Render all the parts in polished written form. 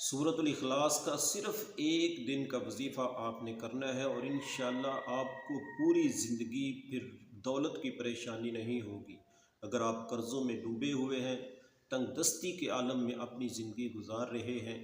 سورۃ الاخلاص کا صرف ایک دن کا وظیفہ آپ نے کرنا ہے اور انشاءاللہ آپ کو پوری زندگی پھر دولت کی پریشانی نہیں ہوگی۔ اگر آپ قرضوں میں ڈوبے ہوئے ہیں، تنگ دستی کے عالم میں اپنی زندگی گزار رہے ہیں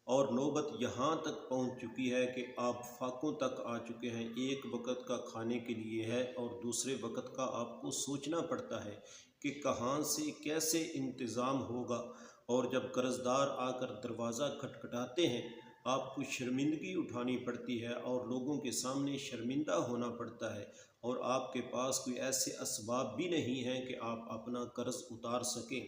اور نوبت یہاں تک پہنچ چکی ہے کہ آپ فاقوں تک آ چکے ہیں، ایک وقت کا کھانے کے لیے ہے اور دوسرے وقت کا آپ کو سوچنا پڑتا ہے کہ کہاں سے کیسے انتظام ہوگا، اور جب قرض دار آ کر دروازہ کھٹکھٹاتے ہیں آپ کو شرمندگی اٹھانی پڑتی ہے اور لوگوں کے سامنے شرمندہ ہونا پڑتا ہے، اور آپ کے پاس کوئی ایسے اسباب بھی نہیں ہیں کہ آپ اپنا قرض اتار سکیں۔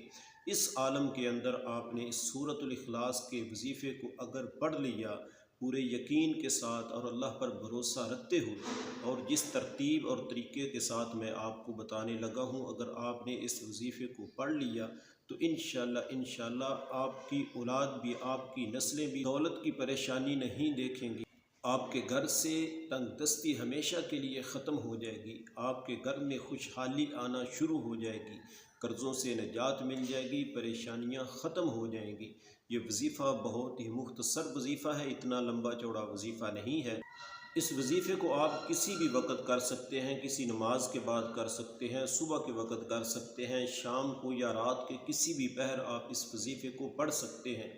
اس عالم کے اندر آپ نے اس سورۃ الاخلاص کے وظیفے کو اگر پڑھ لیا پورے یقین کے ساتھ اور اللہ پر بھروسہ رکھتے ہوئے، اور جس ترتیب اور طریقے کے ساتھ میں آپ کو بتانے لگا ہوں، اگر آپ نے اس وظیفے کو پڑھ لیا تو انشاءاللہ آپ کی اولاد بھی، آپ کی نسلیں بھی دولت کی پریشانی نہیں دیکھیں گی۔ آپ کے گھر سے تنگ دستی ہمیشہ کے لیے ختم ہو جائے گی، آپ کے گھر میں خوشحالی آنا شروع ہو جائے گی، قرضوں سے نجات مل جائے گی، پریشانیاں ختم ہو جائیں گی۔ یہ وظیفہ بہت ہی مختصر وظیفہ ہے، اتنا لمبا چوڑا وظیفہ نہیں ہے۔ اس وظیفے کو آپ کسی بھی وقت کر سکتے ہیں، کسی نماز کے بعد کر سکتے ہیں، صبح کے وقت کر سکتے ہیں، شام کو یا رات کے کسی بھی پہر آپ اس وظیفے کو پڑھ سکتے ہیں،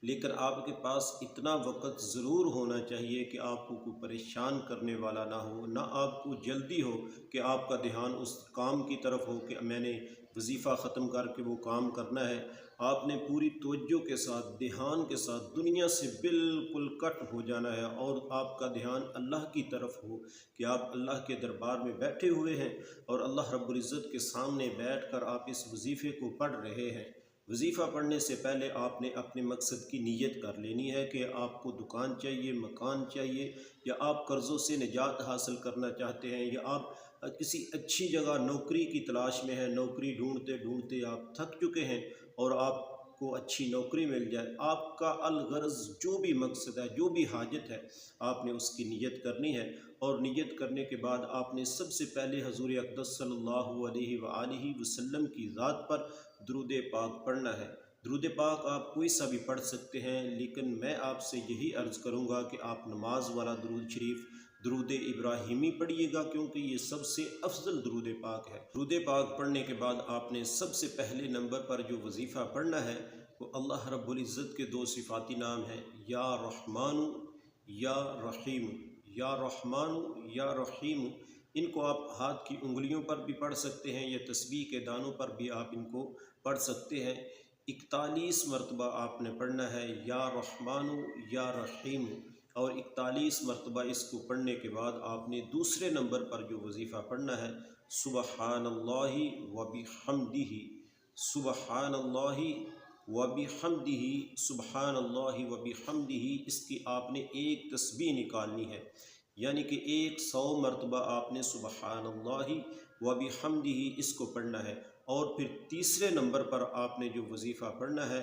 لیکن آپ کے پاس اتنا وقت ضرور ہونا چاہیے کہ آپ کو کوئی پریشان کرنے والا نہ ہو، نہ آپ کو جلدی ہو کہ آپ کا دھیان اس کام کی طرف ہو کہ میں نے وظیفہ ختم کر کے وہ کام کرنا ہے۔ آپ نے پوری توجہ کے ساتھ، دھیان کے ساتھ دنیا سے بالکل کٹ ہو جانا ہے، اور آپ کا دھیان اللہ کی طرف ہو کہ آپ اللہ کے دربار میں بیٹھے ہوئے ہیں اور اللہ رب العزت کے سامنے بیٹھ کر آپ اس وظیفے کو پڑھ رہے ہیں۔ وظیفہ پڑھنے سے پہلے آپ نے اپنے مقصد کی نیت کر لینی ہے کہ آپ کو دکان چاہیے، مکان چاہیے، یا آپ قرضوں سے نجات حاصل کرنا چاہتے ہیں، یا آپ کسی اچھی جگہ نوکری کی تلاش میں ہیں، نوکری ڈھونڈتے ڈھونڈتے آپ تھک چکے ہیں اور آپ کو اچھی نوکری مل جائے۔ آپ کا الغرض جو بھی مقصد ہے، جو بھی حاجت ہے، آپ نے اس کی نیت کرنی ہے، اور نیت کرنے کے بعد آپ نے سب سے پہلے حضور اقدس صلی اللہ علیہ وآلہ وسلم کی ذات پر درود پاک پڑھنا ہے۔ درود پاک آپ کوئی سا بھی پڑھ سکتے ہیں، لیکن میں آپ سے یہی عرض کروں گا کہ آپ نماز والا درود شریف، درود ابراہیمی پڑھیے گا، کیونکہ یہ سب سے افضل درود پاک ہے۔ درود پاک پڑھنے کے بعد آپ نے سب سے پہلے نمبر پر جو وظیفہ پڑھنا ہے وہ اللہ رب العزت کے دو صفاتی نام ہیں، یا رحمان یا رحیم، یا رحمان یا رحیم۔ ان کو آپ ہاتھ کی انگلیوں پر بھی پڑھ سکتے ہیں یا تسبیح کے دانوں پر بھی آپ ان کو پڑھ سکتے ہیں۔ 41 مرتبہ آپ نے پڑھنا ہے یا رحمان یا رحیم، اور 41 مرتبہ اس کو پڑھنے کے بعد آپ نے دوسرے نمبر پر جو وظیفہ پڑھنا ہے، سبحان اللہ وبحمدہ، سبحان اللہ وبحمدہ، سبحان اللہ وبحمدہ۔ اس کی آپ نے ایک تسبیح نکالنی ہے، یعنی کہ 100 مرتبہ آپ نے سبحان اللہ وبحمدہ اس کو پڑھنا ہے۔ اور پھر تیسرے نمبر پر آپ نے جو وظیفہ پڑھنا ہے،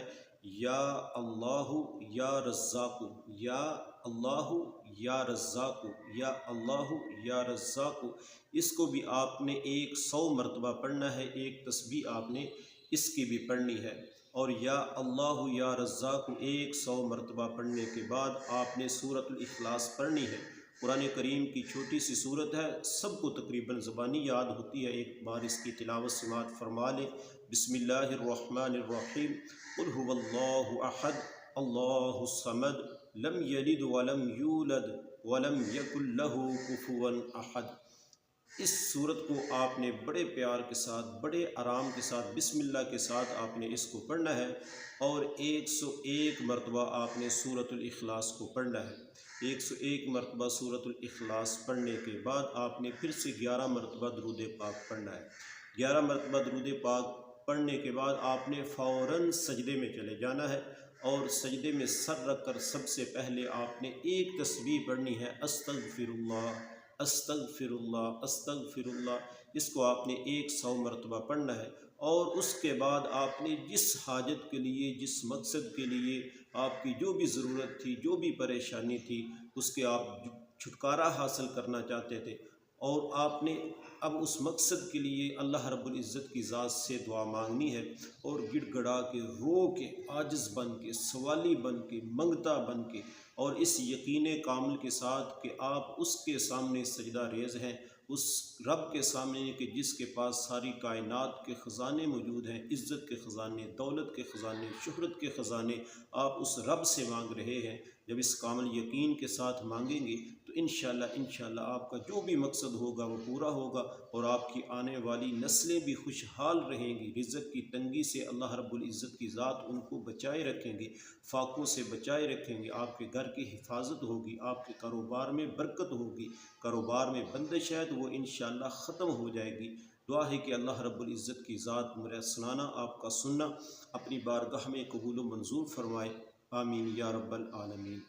یا اللہ یا رزاق، یا اللہ یا رزاق، یا اللہ یا رزاق، اس کو بھی آپ نے 100 مرتبہ پڑھنا ہے، ایک تسبیح آپ نے اس کی بھی پڑھنی ہے۔ اور یا اللہ یا رزاق 100 مرتبہ پڑھنے کے بعد آپ نے سورۃ الاخلاص پڑھنی ہے۔ قرآن کریم کی چھوٹی سی صورت ہے، سب کو تقریباً زبانی یاد ہوتی ہے، ایک بار اس کی تلاوت سماعت فرما لیں۔ بسم اللہ الرحمن الرحیم، قل هو اللہ احد اللہ الصمد لم یلد ولم یولد ولم یکن لہ کفوا احد۔ اس صورت کو آپ نے بڑے پیار کے ساتھ، بڑے آرام کے ساتھ، بسم اللہ کے ساتھ آپ نے اس کو پڑھنا ہے، اور 101 مرتبہ آپ نے سورۃ الاخلاص کو پڑھنا ہے۔ 101 مرتبہ سورۃ الاخلاص پڑھنے کے بعد آپ نے پھر سے 11 مرتبہ درود پاک پڑھنا ہے۔ 11 مرتبہ درود پاک پڑھنے کے بعد آپ نے فوراً سجدے میں چلے جانا ہے، اور سجدے میں سر رکھ کر سب سے پہلے آپ نے ایک تسبیح پڑھنی ہے، استغفر اللہ، استغفر اللہ، استغفر اللہ۔ اس کو آپ نے 100 مرتبہ پڑھنا ہے، اور اس کے بعد آپ نے جس حاجت کے لیے، جس مقصد کے لیے آپ کی جو بھی ضرورت تھی، جو بھی پریشانی تھی، اس کے آپ چھٹکارا حاصل کرنا چاہتے تھے، اور آپ نے اب اس مقصد کے لیے اللہ رب العزت کی ذات سے دعا مانگنی ہے، اور گڑ گڑا کے رو کے عاجز بن کے سوالی بن کے منگتا بن کے، اور اس یقین کامل کے ساتھ کہ آپ اس کے سامنے سجدہ ریز ہیں، اس رب کے سامنے کہ جس کے پاس ساری کائنات کے خزانے موجود ہیں، عزت کے خزانے، دولت کے خزانے، شہرت کے خزانے آپ اس رب سے مانگ رہے ہیں۔ جب اس کامل یقین کے ساتھ مانگیں گے تو انشاءاللہ آپ کا جو بھی مقصد ہوگا وہ پورا ہوگا، اور آپ کی آنے والی نسلیں بھی خوشحال رہیں گی۔ رزق کی تنگی سے اللہ رب العزت کی ذات ان کو بچائے رکھیں گے، فاقوں سے بچائے رکھیں گے، آپ کے گھر کی حفاظت ہوگی، آپ کے کاروبار میں برکت ہوگی، کاروبار میں بندش ہے تو وہ انشاءاللہ ختم ہو جائے گی۔ دعا ہے کہ اللہ رب العزت کی ذات میرا سنانا، آپ کا سننا اپنی بارگاہ میں قبول و منظور فرمائے۔ آمین یا رب العالمین۔